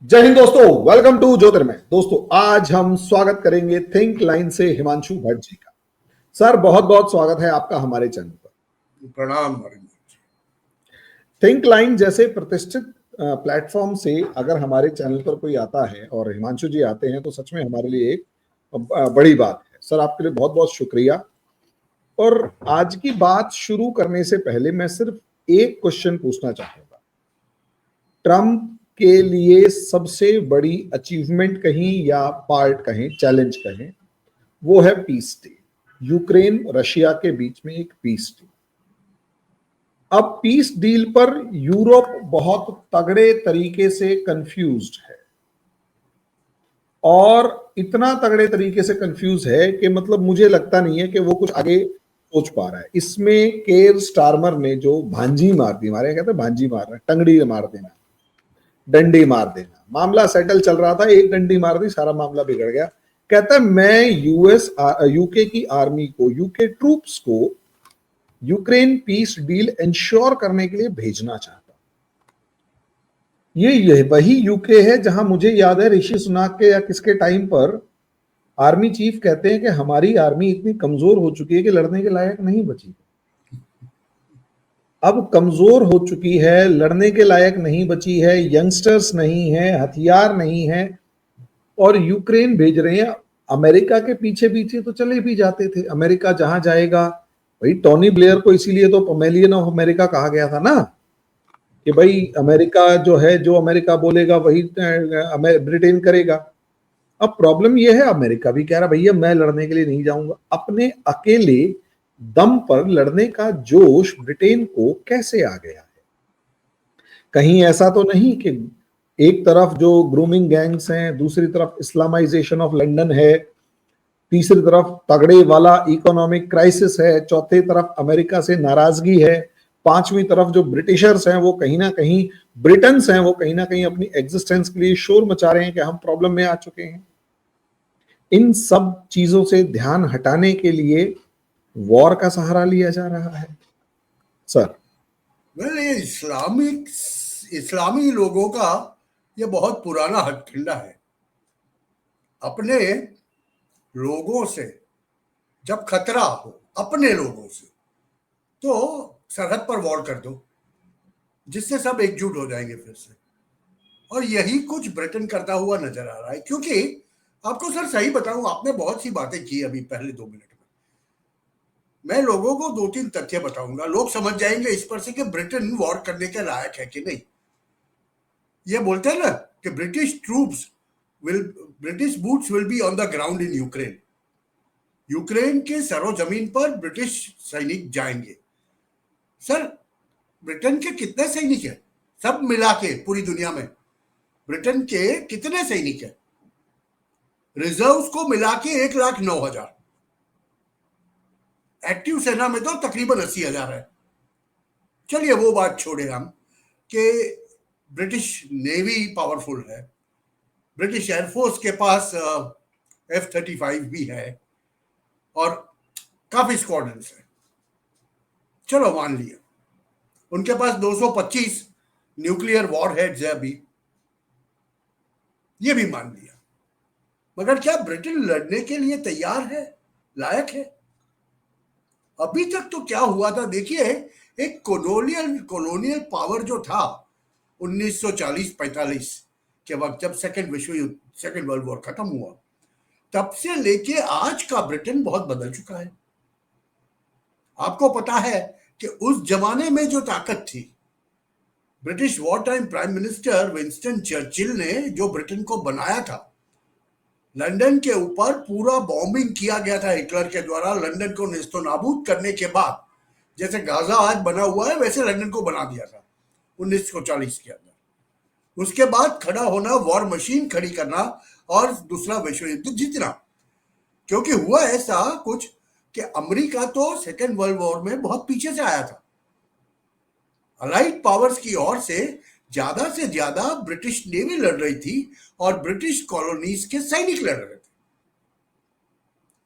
जय हिंद दोस्तों, welcome to ज्योतिर्मय। दोस्तों, आज हम स्वागत करेंगे थिंक लाइन से हिमांशु भट्ट जी का। सर, बहुत बहुत स्वागत है आपका हमारे चैनल पर। प्रणाम। थिंक लाइन जैसे प्रतिष्ठित प्लेटफॉर्म से अगर हमारे चैनल पर कोई आता है और हिमांशु जी आते हैं तो सच में हमारे लिए एक बड़ी बात है। सर, आपके लिए बहुत बहुत शुक्रिया। और आज की बात शुरू करने से पहले मैं सिर्फ एक क्वेश्चन पूछना चाहूंगा। ट्रंप के लिए सबसे बड़ी अचीवमेंट कहीं या पार्ट कहें, चैलेंज कहें, वो है पीस डील। यूक्रेन रशिया के बीच में एक पीस डील। अब पीस डील पर यूरोप बहुत तगड़े तरीके से कंफ्यूज्ड है और इतना तगड़े तरीके से कंफ्यूज है कि मतलब मुझे लगता नहीं है कि वो कुछ आगे सोच पा रहा है। इसमें केर स्टारमर ने जो भांजी मार दी, हमारे कहते हैं भांजी मारना, टंगड़ी मार देना, डंडी मार देना, मामला सेटल चल रहा था, एक डंडी मार दी, सारा मामला बिगड़ गया। कहता है मैं यूके की आर्मी को, यूके ट्रूप्स को यूक्रेन पीस डील इंश्योर करने के लिए भेजना चाहता। ये वही यूके है जहां मुझे याद है ऋषि सुनाक के या किसके टाइम पर आर्मी चीफ कहते हैं कि हमारी आर्मी इतनी कमजोर हो चुकी है कि लड़ने के लायक नहीं बची। अब कमजोर हो चुकी है, लड़ने के लायक नहीं बची है, यंगस्टर्स नहीं है, हथियार नहीं है, और यूक्रेन भेज रहे हैं। अमेरिका के पीछे पीछे तो चले भी जाते थे। अमेरिका जहां जाएगा, भाई टोनी ब्लेयर को इसीलिए तो पमेलियन ऑफ अमेरिका कहा गया था ना, कि भाई अमेरिका जो है, जो अमेरिका बोलेगा वही ब्रिटेन करेगा। अब प्रॉब्लम यह है, अमेरिका भी कह रहा भैया मैं लड़ने के लिए नहीं जाऊंगा। अपने अकेले दम पर लड़ने का जोश ब्रिटेन को कैसे आ गया है? कहीं ऐसा तो नहीं कि एक तरफ जो ग्रूमिंग गैंग्स हैं, दूसरी तरफ इस्लामाइजेशन ऑफ लंदन है, तीसरी तरफ तगड़े वाला इकोनॉमिक क्राइसिस है, चौथे तरफ अमेरिका से नाराजगी है, पांचवी तरफ जो ब्रिटिशर्स हैं वो कहीं ना कहीं, ब्रिटन्स हैं वो कहीं ना कहीं अपनी एग्जिस्टेंस के लिए शोर मचा रहे हैं कि हम प्रॉब्लम में आ चुके हैं। इन सब चीजों से ध्यान हटाने के लिए वॉर का सहारा लिया जा रहा है। सर, ये इस्लामी लोगों का ये बहुत पुराना हथकंडा है। अपने लोगों से जब खतरा हो, अपने लोगों से, तो सरहद पर वॉर कर दो, जिससे सब एकजुट हो जाएंगे फिर से। और यही कुछ ब्रिटेन करता हुआ नजर आ रहा है। क्योंकि आपको सर सही बताऊं, आपने बहुत सी बातें की अभी पहले 2 मिनट में। मैं लोगों को 2-3 तथ्य बताऊंगा, लोग समझ जाएंगे इस पर से कि ब्रिटेन वॉर करने के लायक है कि नहीं। ये बोलते हैं ना कि British boots will be on the ground in Ukraine. Ukraine के सरो जमीन पर ब्रिटिश सैनिक जाएंगे। सर, ब्रिटेन के कितने सैनिक हैं सब मिला के पूरी दुनिया में? ब्रिटेन के कितने सैनिक हैं? रिजर्व्स को मिला के 1,09,000। एक्टिव सेना में तो तकरीबन 80,000 है। चलिए वो बात छोड़े हम कि ब्रिटिश नेवी पावरफुल है, ब्रिटिश एयरफोर्स के पास F-35 भी है और काफी स्क्वाड्रन्स है। चलो मान लिया उनके पास 225 न्यूक्लियर वॉरहेड्स है अभी, ये भी मान लिया। मगर क्या ब्रिटेन लड़ने के लिए तैयार है, लायक है? अभी तक तो क्या हुआ था देखिए, एक कॉलोनियल पावर जो था 1940-45 के वक्त, जब सेकेंड वर्ल्ड वॉर खत्म हुआ, तब से लेके आज का ब्रिटेन बहुत बदल चुका है। आपको पता है कि उस जमाने में जो ताकत थी, British war time prime minister Winston Churchill ने जो ब्रिटेन को बनाया था, लंदन के ऊपर पूरा बॉम्बिंग किया गया था हिटलर के द्वारा। लंदन को नेस्तनाबूद करने के बाद, जैसे गाजा आज बना हुआ है वैसे लंदन को बना दिया था 1940 के अंदर। उसके बाद खड़ा होना, वॉर मशीन खड़ी करना और दूसरा विश्व युद्ध जीतना। क्योंकि हुआ ऐसा कुछ कि अमेरिका तो सेकेंड वर्ल्ड वॉर में बहुत पीछे से आया था। अलाइड पावर्स की ओर से ज्यादा ब्रिटिश नेवी लड़ रही थी और ब्रिटिश कॉलोनीज के सैनिक लड़ रहे थे।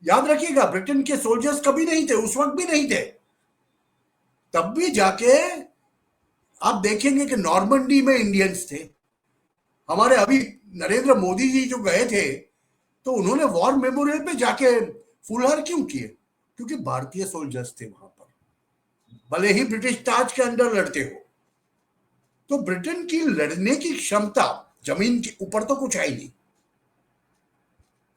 याद रखिएगा, ब्रिटेन के सोल्जर्स कभी नहीं थे, उस वक्त भी नहीं थे। तब भी जाके आप देखेंगे कि नॉर्मंडी में इंडियंस थे, हमारे अभी नरेंद्र मोदी जी जो गए थे तो उन्होंने वॉर मेमोरियल पे जाके फूलहार क्यों किए? क्योंकि भारतीय सोल्जर्स थे वहां पर, भले ही ब्रिटिश ताज के अंडर लड़ते हो। तो ब्रिटेन की लड़ने की क्षमता जमीन के ऊपर तो कुछ है ही नहीं।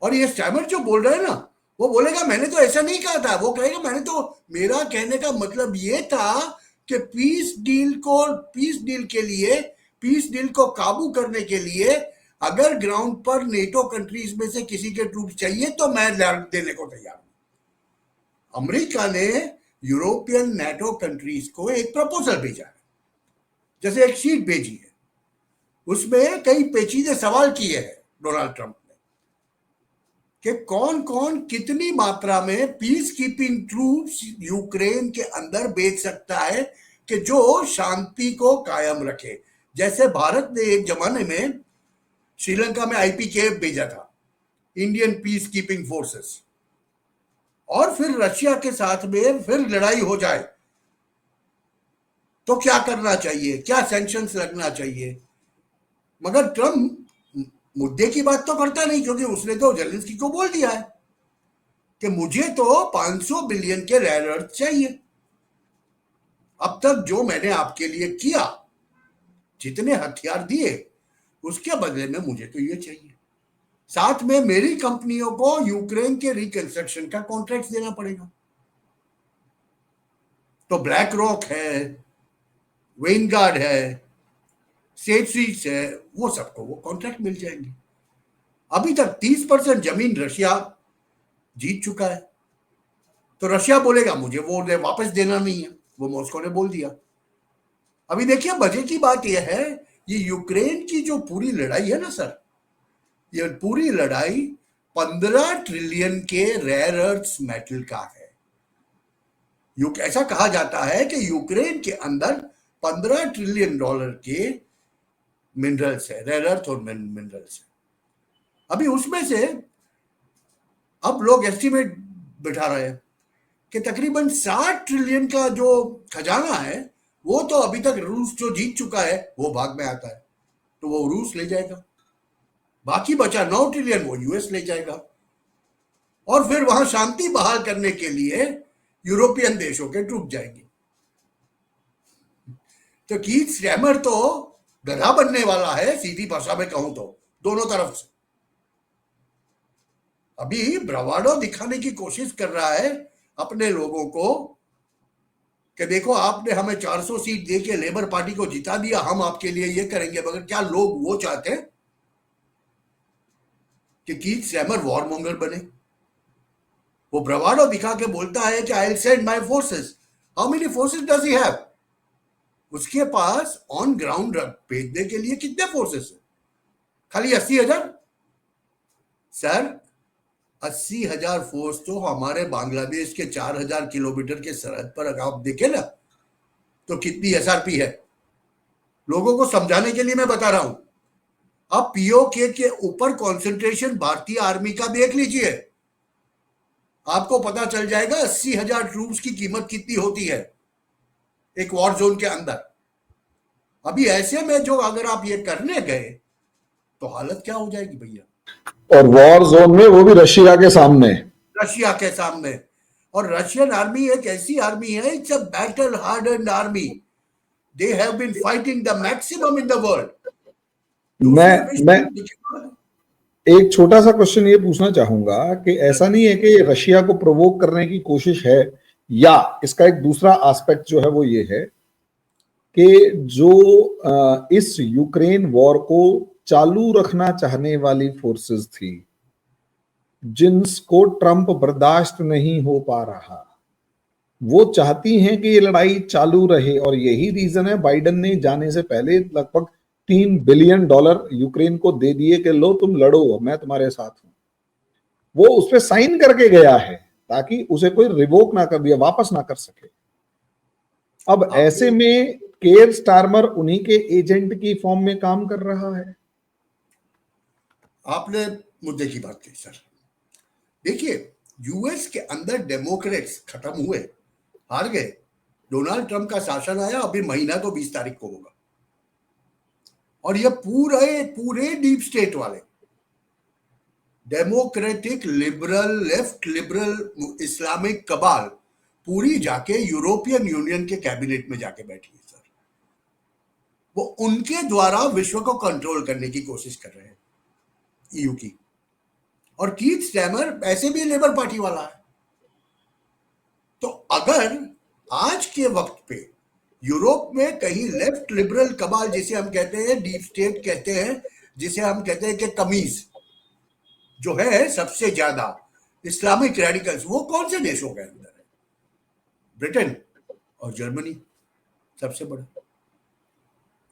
और ये स्टैमर जो बोल रहे हैं ना, वो बोलेगा मैंने तो ऐसा नहीं कहा था, वो कहेगा मैंने तो, मेरा कहने का मतलब ये था कि पीस डील के लिए, पीस डील को काबू करने के लिए अगर ग्राउंड पर नेटो कंट्रीज में से किसी के ट्रूप चाहिए तो मैं देने को तैयार हूं। अमेरिका ने यूरोपियन नेटो कंट्रीज को एक प्रपोजल भेजा है, जैसे एक शीट भेजी है, उसमें कई पेचीदे सवाल किए हैं डोनाल्ड ट्रंप ने कि कौन कौन कितनी मात्रा में पीस कीपिंग ट्रूप्स यूक्रेन के अंदर भेज सकता है कि जो शांति को कायम रखे। जैसे भारत ने एक जमाने में श्रीलंका में आईपीकेएफ भेजा था, इंडियन पीस कीपिंग फोर्सेस, और फिर रशिया के साथ में फिर लड़ाई हो जाए तो क्या करना चाहिए, क्या सैंक्शंस लगना चाहिए। मगर ट्रंप मुद्दे की बात तो करता नहीं, क्योंकि उसने तो जेलेंस्की को बोल दिया है कि मुझे तो 500 बिलियन के रेयर अर्थ चाहिए। अब तक जो मैंने आपके लिए किया, जितने हथियार दिए, उसके बदले में मुझे तो ये चाहिए। साथ में मेरी कंपनियों को यूक्रेन के रिकंस्ट्रक्शन का कॉन्ट्रैक्ट देना पड़ेगा। तो ब्लैक रॉक है, वेनगार्ड है, स्टेट स्ट्रीट है, वो सबको वो कॉन्ट्रैक्ट मिल जाएंगे। अभी तक 30% जमीन रशिया जीत चुका है, तो रशिया बोलेगा मुझे वो वापस देना नहीं है, वो मॉस्को ने बोल दिया। अभी देखिए मजे की बात यह है, ये यूक्रेन की जो पूरी लड़ाई है ना सर, ये पूरी लड़ाई 15 ट्रिलियन के रेयर अर्थ मेटल का है। ऐसा कहा जाता है कि यूक्रेन के अंदर 15 ट्रिलियन डॉलर के मिनरल्स है, रेयर अर्थ और मिनरल्स है। अभी उसमें से अब लोग एस्टिमेट बिठा रहे हैं कि तकरीबन 60 ट्रिलियन का जो खजाना है वो तो अभी तक रूस जो जीत चुका है वो भाग में आता है, तो वो रूस ले जाएगा। बाकी बचा 9 ट्रिलियन वो यूएस ले जाएगा, और फिर वहां शांति बहाल करने के लिए यूरोपियन देशों के ट्रूप जाएंगे। तो कीथ स्टैमर तो गधा बनने वाला है, सीधी भाषा में कहूं तो, दोनों तरफ से। अभी ब्रावाडो दिखाने की कोशिश कर रहा है अपने लोगों को कि देखो आपने हमें 400 सीट दे के लेबर पार्टी को जिता दिया, हम आपके लिए ये करेंगे। मगर क्या लोग वो चाहते हैं कि कीथ स्टैमर वॉरमोंगर बने? वो ब्रावाडो दिखा के बोलता है कि I will send my forces. How many forces does he have? उसके पास ऑन ग्राउंड भेजने के लिए कितने फोर्सेस है? खाली 80,000? सर 80,000 फोर्स तो हमारे बांग्लादेश के 4,000 किलोमीटर के सरहद पर अगर आप देखें ना तो कितनी एसआरपी है। लोगों को समझाने के लिए मैं बता रहा हूं। आप पीओके के ऊपर कंसंट्रेशन भारतीय आर्मी का देख लीजिए, आपको पता चल जाएगा 80,000 ट्रूप्स की कीमत कितनी होती है एक वॉर जोन के अंदर। अभी ऐसे में जो अगर आप ये करने गए तो हालत क्या हो जाएगी भैया। और वॉर जोन में वो भी रशिया के सामने, रशिया के सामने। और रशियन आर्मी एक ऐसी आर्मी है, it's a battle hardened army, they have been fighting the maximum in the world. मैं एक छोटा सा क्वेश्चन ये पूछना चाहूंगा कि ऐसा नहीं है कि रशिया को प्रोवोक करने की कोशिश है, या इसका एक दूसरा एस्पेक्ट जो है वो ये है कि जो इस यूक्रेन वॉर को चालू रखना चाहने वाली फोर्सेस थी, जिनको ट्रंप बर्दाश्त नहीं हो पा रहा, वो चाहती हैं कि ये लड़ाई चालू रहे। और यही रीजन है बाइडेन ने जाने से पहले लगभग $3 बिलियन यूक्रेन को दे दिए कि लो तुम लड़ो, मैं तुम्हारे साथ हूं। वो उस पर साइन करके गया है ताकि उसे कोई रिवोक ना कर दिया, वापस ना कर सके। अब ऐसे में केयर स्टारमर उन्हीं के एजेंट की फॉर्म में काम कर रहा है। आपने मुद्दे की बात की सर। देखिए यूएस के अंदर डेमोक्रेट्स खत्म हुए, हार गए। डोनाल्ड ट्रंप का शासन आया, अभी महीना तो 20 तारीख को होगा, और ये पूरे पूरे डीप स्टेट वाले democratic liberal left liberal Islamic cabal पूरी जाके यूरोपियन यूनियन के कैबिनेट में जाके बैठी है सर। वो उनके द्वारा विश्व को कंट्रोल करने की कोशिश कर रहे हैं ईयू की। और कीथ स्टैमर ऐसे भी लेबर पार्टी वाला है। तो अगर आज के वक्त पे यूरोप में कहीं लेफ्ट लिबरल कबाल, जिसे हम कहते हैं डीप स्टेट कहते हैं, जिसे हम कहते हैं कि कमीज जो है सबसे ज्यादा इस्लामिक रेडिकल्स, वो कौन से देशों के अंदर है? ब्रिटेन और जर्मनी सबसे बड़ा।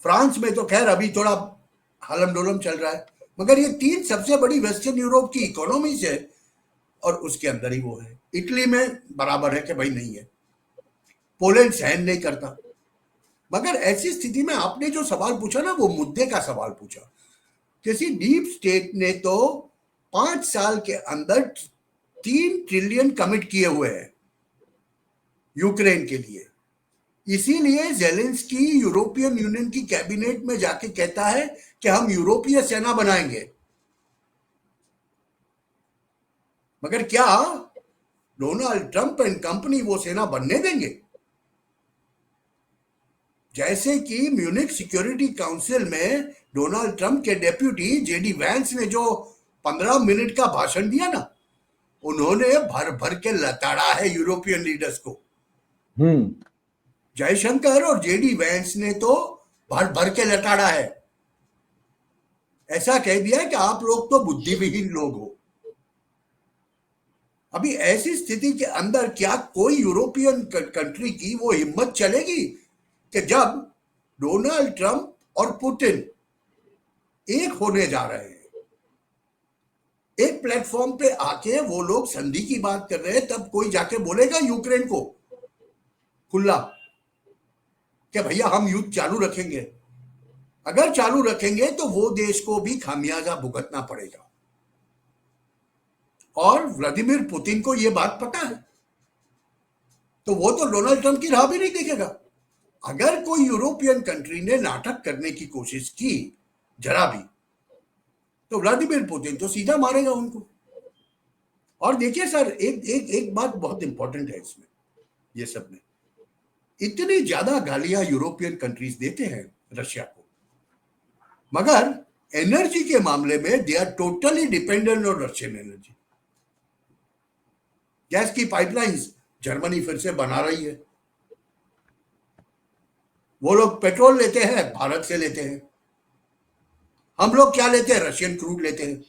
फ्रांस में तो खैर अभी थोड़ा हलम डोलम चल रहा है, मगर ये 3 सबसे बड़ी वेस्टर्न यूरोप की इकोनॉमीज है और उसके अंदर ही वो है। इटली में बराबर है कि भाई नहीं है, पोलैंड सहन नहीं करता। मगर ऐसी स्थिति में आपने जो सवाल पूछा ना, वो मुद्दे का सवाल पूछा। किसी डीप स्टेट ने तो 5 साल के अंदर 3 ट्रिलियन कमिट किए हुए हैं यूक्रेन के लिए। इसीलिए जेलेंस्की यूरोपियन यूनियन की कैबिनेट में जाके कहता है कि हम यूरोपीय सेना बनाएंगे। मगर क्या डोनाल्ड ट्रंप एंड कंपनी वो सेना बनने देंगे? जैसे कि म्यूनिक सिक्योरिटी काउंसिल में डोनाल्ड ट्रंप के डेप्यूटी जेडी वैंस ने जो 15 मिनट का भाषण दिया ना, उन्होंने भर भर के लताड़ा है यूरोपियन लीडर्स को। जयशंकर और जेडी वैंस ने तो भर भर के लताड़ा है। ऐसा कह दिया है कि आप लोग तो बुद्धिविहीन लोग हो। अभी ऐसी स्थिति के अंदर क्या कोई यूरोपियन कंट्री की वो हिम्मत चलेगी कि जब डोनाल्ड ट्रंप और पुतिन एक होने जा रहे हैं, एक प्लेटफॉर्म पे आके वो लोग संधि की बात कर रहे हैं, तब कोई जाके बोलेगा यूक्रेन को खुला कि भैया हम युद्ध चालू रखेंगे? अगर चालू रखेंगे तो वो देश को भी खामियाजा भुगतना पड़ेगा। और व्लादिमीर पुतिन को ये बात पता है, तो वो तो डोनाल्ड ट्रंप की राह भी नहीं देखेगा। अगर कोई यूरोपियन कंट्री ने नाटक करने की कोशिश की जरा भी, तो व्लादिमीर पुतिन तो सीधा मारेगा उनको। और देखिए सर, एक बात बहुत इंपॉर्टेंट है इसमें, ये सब में इतनी ज्यादा गालियां यूरोपियन कंट्रीज देते हैं रशिया को, मगर एनर्जी के मामले में they are totally dependent on Russian energy. Gas की पाइपलाइंस जर्मनी फिर से बना रही है। वो लोग पेट्रोल लेते हैं, भारत से लेते हैं। हम लोग क्या लेते हैं? रशियन क्रूड लेते हैं।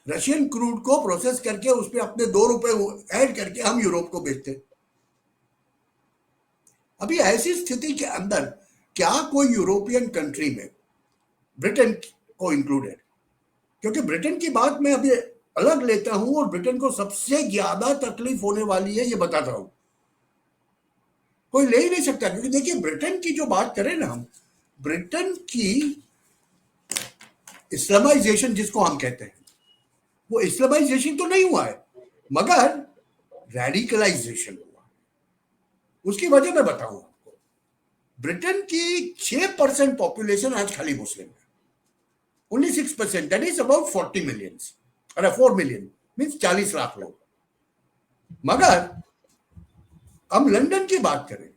रशियन क्रूड को प्रोसेस करके उस पर अपने 2 रुपए ऐड करके हम यूरोप को बेचते हैं। अभी ऐसी स्थिति के अंदर क्या कोई यूरोपियन कंट्री में, ब्रिटेन को इंक्लूडेड, क्योंकि ब्रिटेन की बात मैं अभी अलग लेता हूं और ब्रिटेन को सबसे ज्यादा तकलीफ होने वाली है, ये बताता हूं, कोई ले ही नहीं सकता। क्योंकि देखिए, ब्रिटेन की जो बात करें ना हम, ब्रिटेन की इस्लामाइजेशन जिसको हम कहते हैं, वो इस्लामाइजेशन तो नहीं हुआ है, मगर रेडिकलाइजेशन हुआ। उसकी वजह मैं बताऊं आपको। ब्रिटेन की 6% पॉपुलेशन आज खाली मुस्लिम है, only 6%, that is about 40 million, अरे 4 मिलियन मीन्स 40 लाख लोग। मगर हम लंदन की बात करें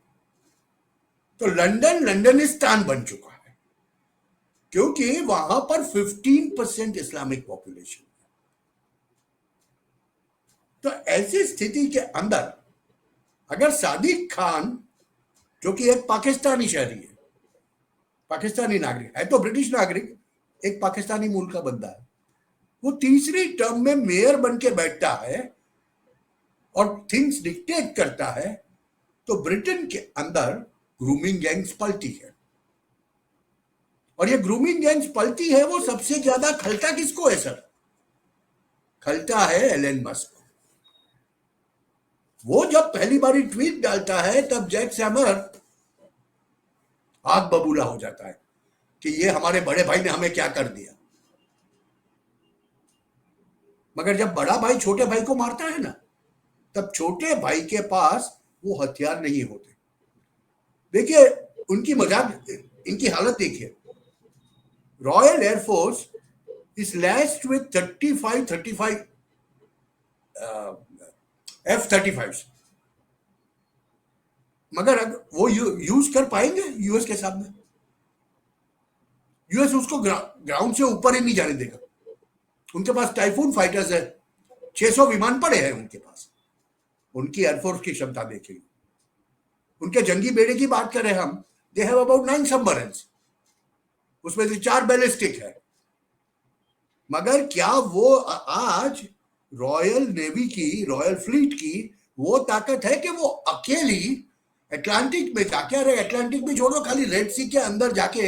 तो लंदनिस्तान बन चुका है, क्योंकि वहां पर 15% इस्लामिक पॉपुलेशन है। तो ऐसी स्थिति के अंदर अगर सादिक खान, जो कि एक पाकिस्तानी शहरी है, पाकिस्तानी नागरिक है, तो ब्रिटिश नागरिक, एक पाकिस्तानी मूल का बंदा है, वो तीसरी टर्म में मेयर बन के बैठता है और थिंग्स डिक्टेट करता है, तो ब्रिटेन के अंदर ग्रूमिंग गैंग्स पलती है। और ये ग्रूमिंग गैंग्स पलती है, वो सबसे ज्यादा खलता किसको है सर? खलता है एलन मस्क। वो जब पहली बारी ट्वीट डालता है, तब जैक सैमर आग बबूला हो जाता है कि ये हमारे बड़े भाई ने हमें क्या कर दिया। मगर जब बड़ा भाई छोटे भाई को मारता है ना, तब छोटे भाई के पास वो हथियार नहीं होते। देखिए उनकी मजाक, इनकी हालत देखिए। Royal Air Force is laced with 35 F-35, मगर वो यूज कर पाएंगे यूएस के सामने? यूएस उसको ग्राउंड से ऊपर ही नहीं जाने देगा। उनके पास टाइफून फाइटर्स है, 600 विमान पड़े हैं उनके पास। उनकी एयरफोर्स की क्षमता देखेंगे। उनके जंगी बेड़े की बात करें हम, दे हैव अबाउट 9 सबमरीन्स, उसमें से 4 बैलिस्टिक है। मगर क्या वो आज रॉयल नेवी की, रॉयल फ्लीट की वो ताकत है कि वो अकेली अटलांटिक में जाके, अरे अटलांटिक में छोड़ो, खाली रेड सी के अंदर जाके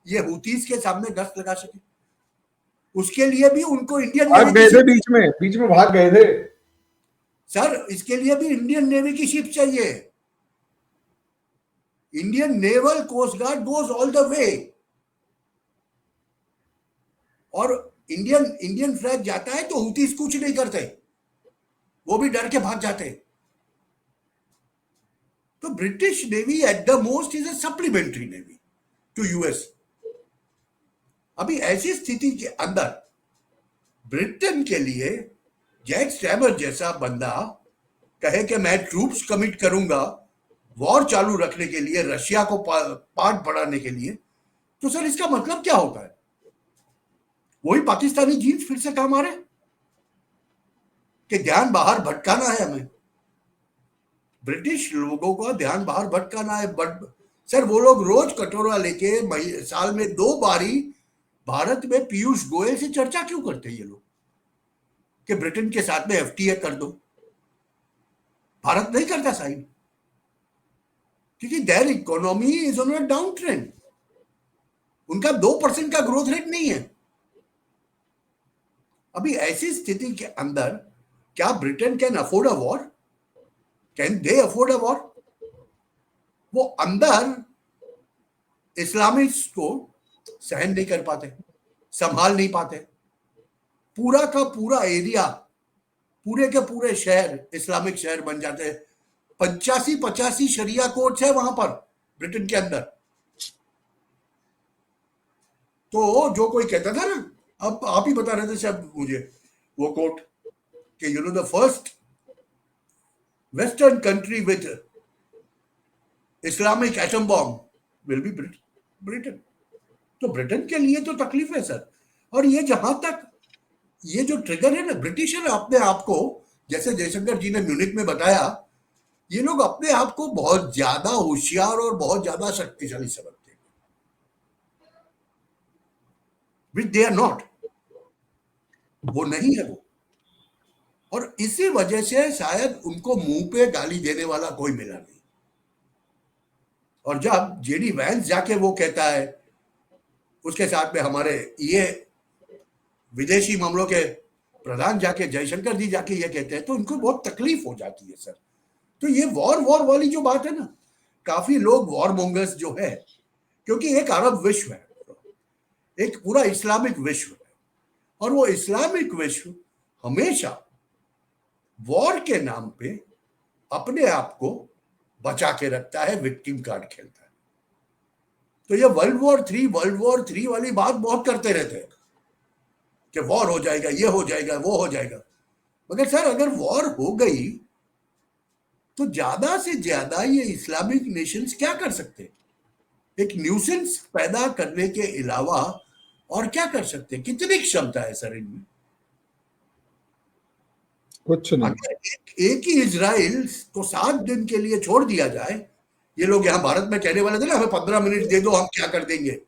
ये हुतीस के सामने गश्त लगा सके? उसके लिए भी उनको इंडियन भाग गए थे, बीच में भाग गए थे सर। इसके लिए भी इंडियन नेवी की शिप चाहिए। Indian naval coast guard goes all the way, और इंडियन फ्लैग जाता है तो हुतीस कुछ नहीं करते, वो भी डर के भाग जाते। तो British navy at the most is a supplementary navy to US. अभी ऐसी स्थिति के अंदर ब्रिटेन के लिए जैक स्ट्रैमर जैसा बंदा कहे कि मैं ट्रूप्स कमिट करूंगा वॉर चालू रखने के लिए, रशिया को पार्ट बढ़ाने के लिए, तो सर इसका मतलब क्या होता है? वही पाकिस्तानी जीन्स फिर से काम आ रहे कि ध्यान बाहर भटकाना है हमें, ब्रिटिश लोगों का ध्यान बाहर भटकाना है। बट सर वो लोग रोज कटोरा लेके साल में 2 बारी भारत में पीयूष गोयल से चर्चा क्यों करते हैं ये लोग कि ब्रिटेन के साथ में एफटीए कर दो? भारत नहीं करता साइन, क्योंकि there economy is on a down trend. उनका 2% का ग्रोथ रेट नहीं है। अभी ऐसी स्थिति के अंदर क्या Britain can afford a war? Can they afford a war? वो अंदर इस्लामिस्ट को सहन नहीं कर पाते, संभाल नहीं पाते। पूरा का पूरा एरिया, पूरे के पूरे शहर इस्लामिक शहर बन जाते हैं। 85 शरिया कोर्ट्स है वहां पर ब्रिटेन के अंदर। तो जो कोई कहता था ना, अब आप ही बता रहे थे शायद मुझे वो कोट कि you know the first western country with Islamic atom bomb will be Britain. तो ब्रिटेन के लिए तो तकलीफ है सर। और ये जहां तक ये जो ट्रिगर है ना, ब्रिटिशर अपने आप को, जैसे जयशंकर जी ने म्यूनिक में बताया, ये लोग अपने आप को बहुत ज्यादा होशियार और बहुत ज्यादा शक्तिशाली समझते हैं, विच दे आर नॉट। वो नहीं है वो। और इसी वजह से शायद उनको मुंह पे गाली देने वाला कोई मिला नहीं। और जब जेडी वैंस जाके वो कहता है, उसके साथ में हमारे ये विदेशी मामलों के प्रधान जाके, जयशंकर जी जाके ये कहते हैं, तो उनको बहुत तकलीफ हो जाती है सर। तो ये वॉर वाली जो बात है ना, काफी लोग वॉर मोंगर्स जो है, क्योंकि एक अरब विश्व है, एक पूरा इस्लामिक विश्व है, और वो इस्लामिक विश्व हमेशा वॉर के नाम पे अपने आप को बचा के रखता है, विक्टिम कार्ड खेलता है। तो ये वर्ल्ड वॉर 3 वाली बात बहुत करते रहते हैं कि वॉर हो जाएगा, ये हो जाएगा, वो हो जाएगा। मगर सर अगर वॉर हो गई तो ज्यादा से ज्यादा ये इस्लामिक नेशंस क्या कर सकते हैं? एक न्यूसेंस पैदा करने के अलावा और क्या कर सकते हैं? कितनी क्षमता है सर इनमें? कुछ नहीं। अगर एक ही इजराइल को 7 दिन के लिए छोड़ दिया जाए, ये लोग यहाँ भारत में कहने वाले थे ना, हमें 15 मिनट दे दो, हम क्या कर देंगे,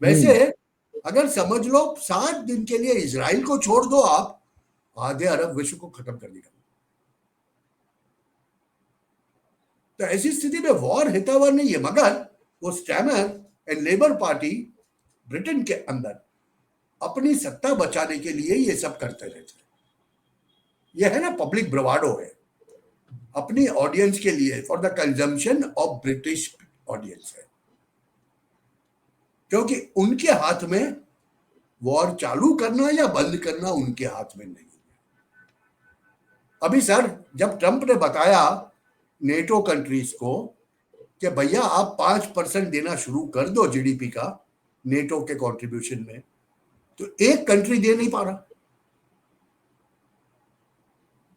वैसे अगर समझ लो 7 दिन के लिए इजराइल को छोड़ दो आप, आधे अरब विश्व को खत्म कर देगा। तो ऐसी स्थिति में वॉर हितावह नहीं है। मगर वो stammer and labour party Britain के अंदर अपनी सत्ता बचाने के लिए ये सब करते रहते हैं। ये है ना पब्लिक ब्रवाडो है अपनी ऑडियंस के लिए, for the consumption of British audience है, क्योंकि उनके हाथ में वॉर चालू करना या बंद करना उनके हाथ में नहीं। अभी सर जब ट्रंप ने बताया नेटो कंट्रीज को कि भैया आप 5% देना शुरू कर दो जीडीपी का, नेटो के कंट्रीब्यूशन में, तो एक कंट्री दे नहीं पा रहा।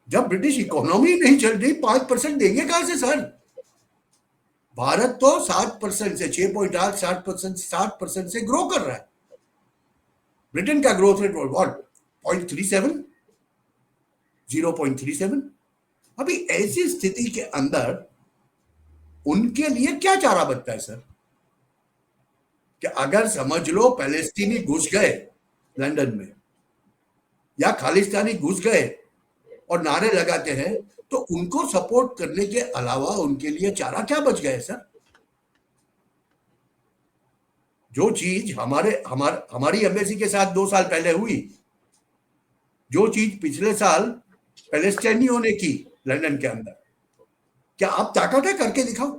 जब ब्रिटिश इकोनॉमी नहीं चल रही, 5% देंगे कहां से सर? भारत तो 7% से 6.8 7% से ग्रो कर रहा है। ब्रिटेन का ग्रोथ रेट व्हाट 0.37 0.37। अभी ऐसी स्थिति के अंदर उनके लिए क्या चारा बचता है सर? कि अगर समझ लो पैलेस्टीनी घुस गए लंदन में या खालिस्तानी घुस गए और नारे लगाते हैं, तो उनको सपोर्ट करने के अलावा उनके लिए चारा क्या बच गया है सर? जो चीज हमारी एम्बेसी के साथ 2 साल पहले हुई, जो चीज पिछले साल पैलेस्टाइनियों ने की लंदन के अंदर, क्या आप ताकत है करके दिखाओ?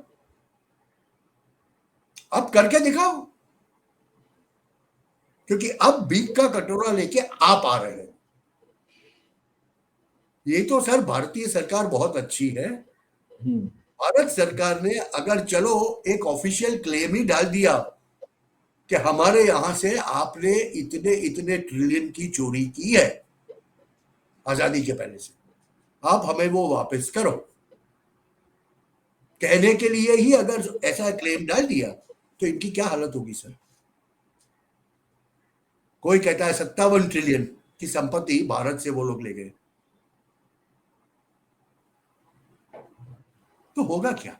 अब करके दिखाओ, क्योंकि अब बीक का कटोरा लेके आप आ रहे हैं। ये तो सर भारतीय सरकार बहुत अच्छी है। भारत सरकार ने अगर चलो एक ऑफिशियल क्लेम ही डाल दिया कि हमारे यहां से आपने इतने इतने ट्रिलियन की चोरी की है आजादी के पहले से, आप हमें वो वापस करो, कहने के लिए ही अगर ऐसा क्लेम डाल दिया, तो इनकी क्या हालत होगी सर? कोई कहता है 57 ट्रिलियन की संपत्ति भारत से वो लोग ले गए, तो होगा क्या?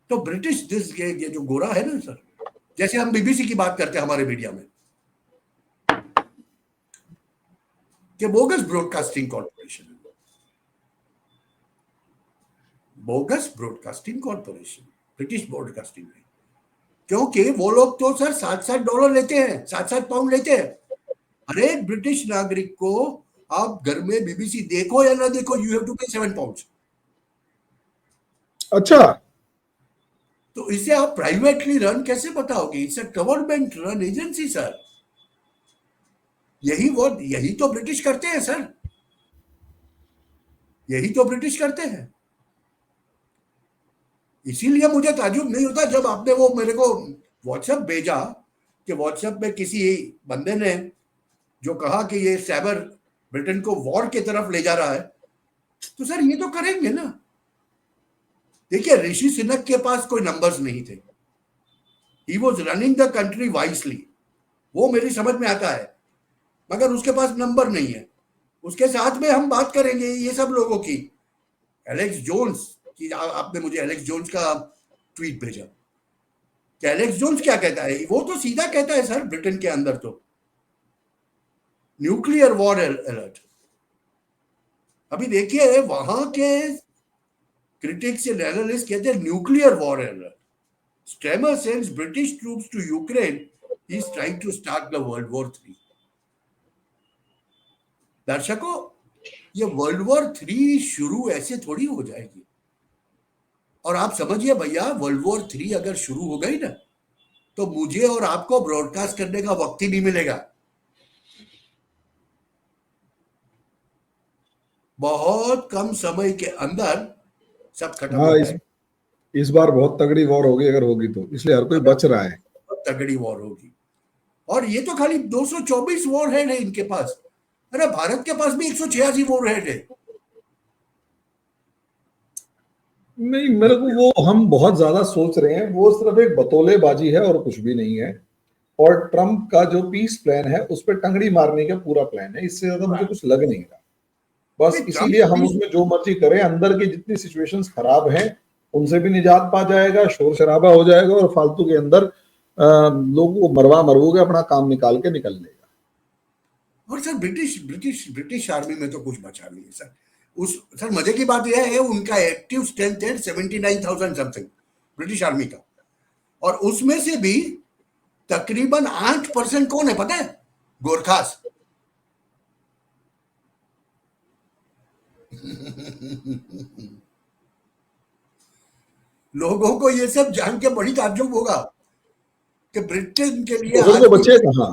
तो ब्रिटिश ये जो गोरा है ना सर, जैसे हम बीबीसी की बात करते हैं हमारे मीडिया में कि bogus broadcasting corporation, bogus broadcasting corporation, British broadcasting है, क्योंकि वो लोग तो सर $7 लेते हैं, 7 पाउंड लेते हैं। हर एक ब्रिटिश नागरिक को आप घर में बीबीसी देखो या ना देखो, यू हैव टू पे 7 पाउंड। अच्छा, तो इसे आप प्राइवेटली रन कैसे बताओगे? It's a government run agency sir. यही तो ब्रिटिश करते हैं सर, यही तो ब्रिटिश करते हैं। इसीलिए मुझे ताजुब नहीं होता जब आपने वो मेरे को व्हाट्सएप भेजा कि व्हाट्सएप में किसी बंदे ने जो कहा कि ये साइबर ब्रिटेन को वॉर की तरफ ले जा रहा है। तो सर ये तो करेंगे ना। देखिए, ऋषि सुनक के पास कोई नंबर्स नहीं थे, he was running the country wisely, वो मेरी समझ में आता है, मगर उसके पास नंबर नहीं है। उसके साथ में हम बात करेंगे ये सब लोगों की। एलेक्स जोन्स की, आपने मुझे एलेक्स जोन्स का ट्वीट भेजा कि एलेक्स जोन्स क्या कहता है, वो तो सीधा कहता है सर ब्रिटेन के अंदर तो न्यूक्लियर वॉर अलर्ट। अभी देखिए वहां के क्रिटिक्स एंड एनालिस्ट कहते हैं nuclear war alert. Starmer sends British troops to Ukraine, he is trying to start the world war 3। दर्शकों, ये वर्ल्ड वॉर 3 शुरू ऐसे थोड़ी हो जाएगी। और आप समझिए भैया, वर्ल्ड वॉर 3 अगर शुरू हो गई ना, तो मुझे और आपको ब्रॉडकास्ट करने का वक्त ही नहीं मिलेगा। बहुत कम समय के अंदर सब खत्म हो जाएगा। इस बार बहुत तगड़ी वॉर होगी, अगर होगी तो, इसलिए हर कोई बच रहा है। बहुत तगड़ी वॉर होगी। और ये तो खाली 224 वॉर हेड है इनके पास। अरे भारत के पास भी 186 वॉर हेड है। नहीं, मेरे को वो हम बहुत ज्यादा सोच रहे हैं, वो सिर्फ एक बतौलेबाजी है और कुछ भी नहीं है। और ट्रम्प का जो पीस प्लान है उस पर टंगड़ी मारने का पूरा प्लान है, इससे ज्यादा मुझे कुछ लग नहीं रहा। बस इसीलिए हम उसमें जो मर्जी करें, अंदर की जितनी सिचुएशंस खराब हैं उनसे भी निजात पा जाएगा, शोर शराबा हो जाएगा और फालतू के अंदर लोगों को मरवा के अपना काम निकाल के निकल लेगा। और सर ब्रिटिश आर्मी में तो कुछ बचा नहीं है सर। सर मजे की बात यह है, उनका एक्टिव स्ट्रेंथ है 79,000 समथिंग ब्रिटिश आर्मी का, और उसमें से भी तकरीबन 8% कौन है पता है? गोरखास। लोगों को ये सब जान के बड़ी ताज्जुब होगा कि ब्रिटेन के लिए तो बचे कहां?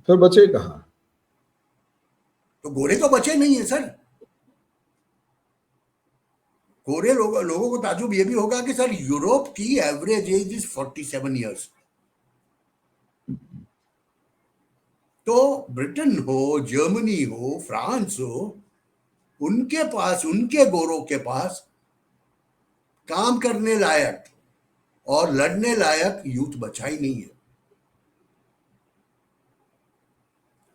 फिर बचे कहां? तो गोरे तो बचे नहीं है सर। गोरे लोगों को ताज्जुब ये भी होगा कि सर यूरोप की एवरेज एज इज 47 ईयर्स। तो ब्रिटेन हो, जर्मनी हो, फ्रांस हो, उनके पास, उनके गोरों के पास काम करने लायक और लड़ने लायक यूथ बचा ही नहीं है।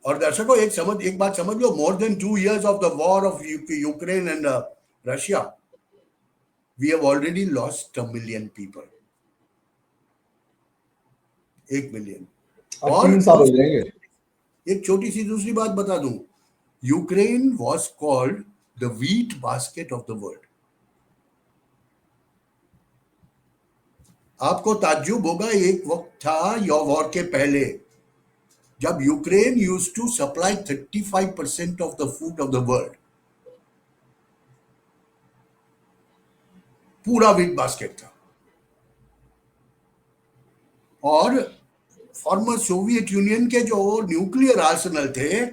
और दर्शकों, एक बात समझ लो, more than 2 years of the war of Ukraine and Russia, we have already lost 1 million people, 1 million। अब 3 साल हो जाएंगे। एक छोटी सी दूसरी बात बता दूं, Ukraine was called the wheat basket of the world. आपको ताज्जुब होगा, एक वक्त था योर वॉर के पहले, जब Ukraine used to supply 35% of the food of the world, पूरा व्हीट बास्केट था। और फॉर्मर सोवियत यूनियन के जो न्यूक्लियर आर्सेनल थे,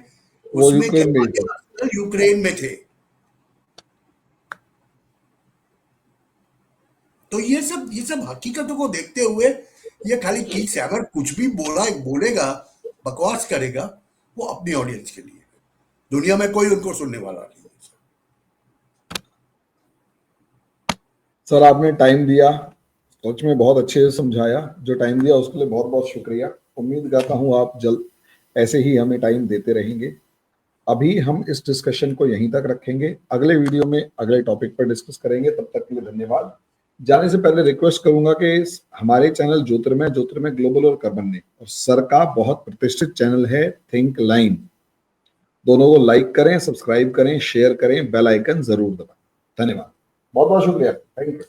उसमें के आर्सेनल यूक्रेन में थे। तो ये सब हकीकतों को देखते हुए, ये खाली किस अगर कुछ भी बोलेगा, बकवास करेगा, वो अपनी ऑडियंस के लिए, दुनिया में कोई उनको सुनने वाला नहीं है। सर आपने टाइम दिया, सच में बहुत अच्छे से समझाया, जो टाइम दिया उसके लिए बहुत बहुत शुक्रिया। उम्मीद करता हूँ आप जल्द ऐसे ही हमें टाइम देते रहेंगे। अभी हम इस डिस्कशन को यहीं तक रखेंगे, अगले वीडियो में अगले टॉपिक पर डिस्कस करेंगे। तब तक के लिए धन्यवाद। जाने से पहले रिक्वेस्ट करूंगा कि हमारे चैनल ज्योतिर्मय ग्लोबल और कर्मण्य, और सर का बहुत प्रतिष्ठित चैनल है थिंक लाइन, दोनों को लाइक करें, सब्सक्राइब करें, शेयर करें, बेल आइकन जरूर दबाएं। धन्यवाद, बहुत बहुत शुक्रिया, थैंक यू।